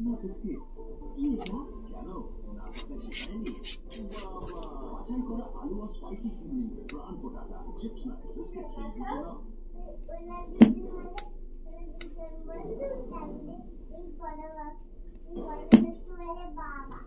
না বুঝছি কি এটা কেন নাস্তা শেখায়নি বাবা বাছাই করা আলু আর স্পাইসি সিজনিং প্রাণ পোটাটা চিপস না বিস্কিট খেয়ে না বাবা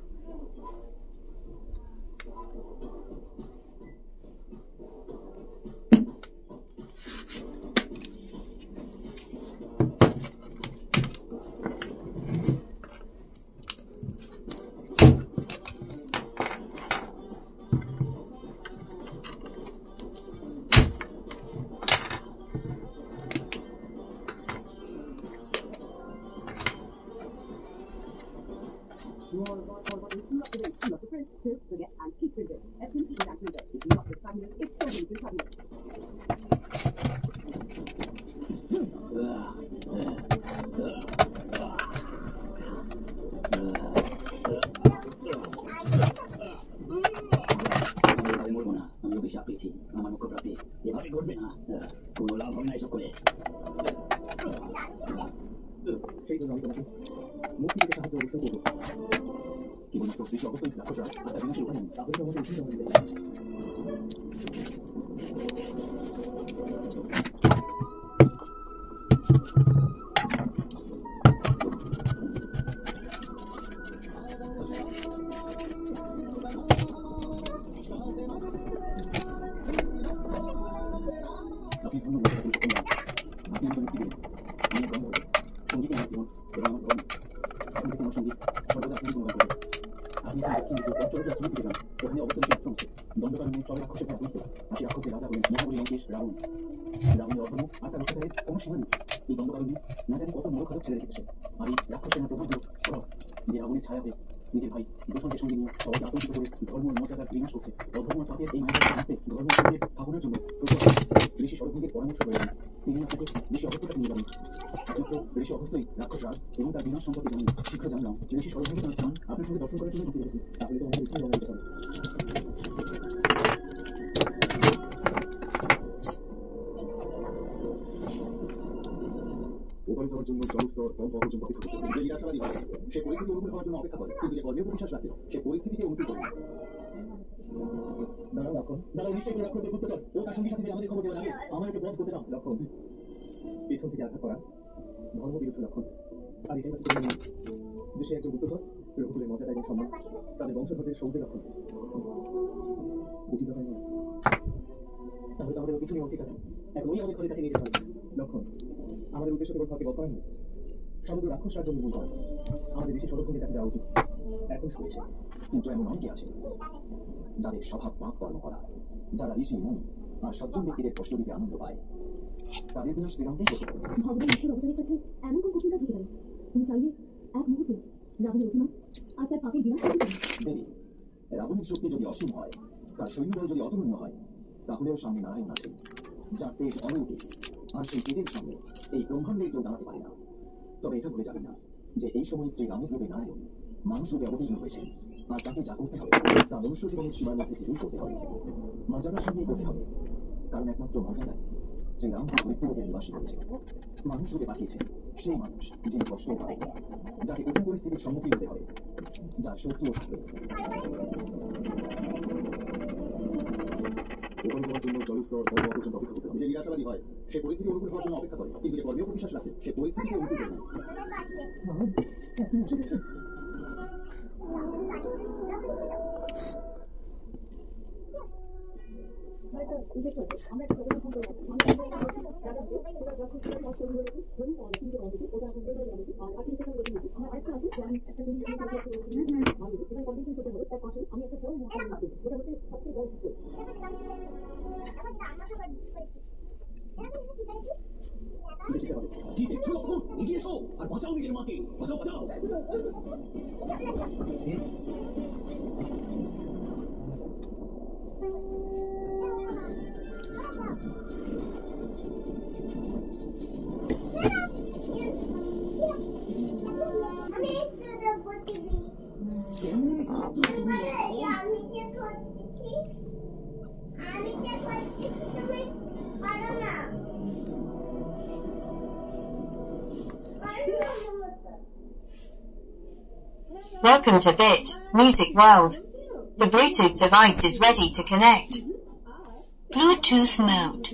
Welcome to Bit Music World. The Bluetooth device is ready to connect. Bluetooth mode.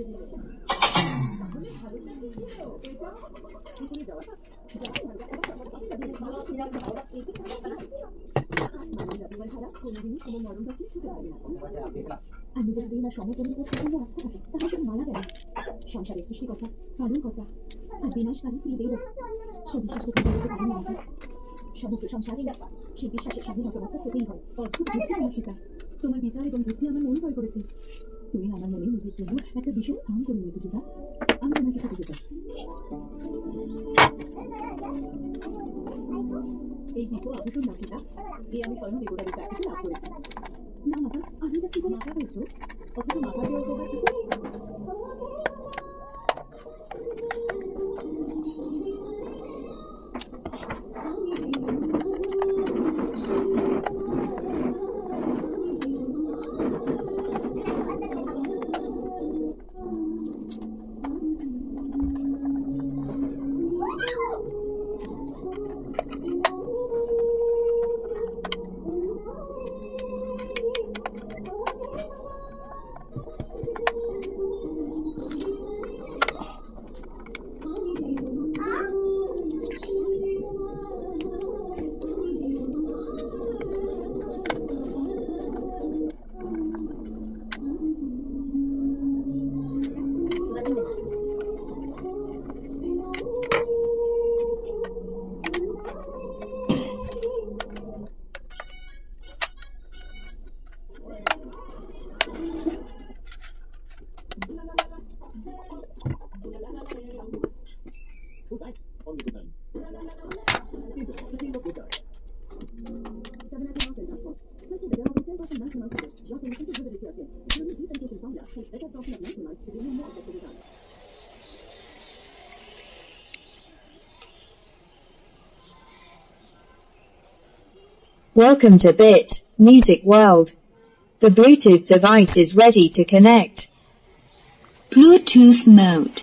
আমি যদি না সমতলের উপর প্রচন্ড আস্থা থাকে তাহলে শুধু মারা গেল সংসারের সৃষ্টিকর্তা পালনকর্তা আর বিনাশকারী দেব সে বিশ্বাস করতে বলতে পারেন না সমগ্র সংসারে সে বিশ্বাসের স্বাধীনতা অবস্থা পেতেই হয় অদ্ভুত বুদ্ধি আমার শিকার তোমার বিচার এবং বুদ্ধি আমার মন জয় করেছে তুমি আমার মনে নিজের জন্য একটা বিশেষ স্থান করে নিয়েছো পিতা আমি তোমাকে সাথে যেতে এই দিকও আভূষণ না পিতা এই আমি স্বয়ং দেবতাদের কাছ থেকে লাভ করেছি না মাতা আমি এটা কি করে মাথা বলছো অথচ মাথা দেওয়ার উপকার কি Welcome to Bit Music World. The Bluetooth device is ready to connect. Bluetooth mode.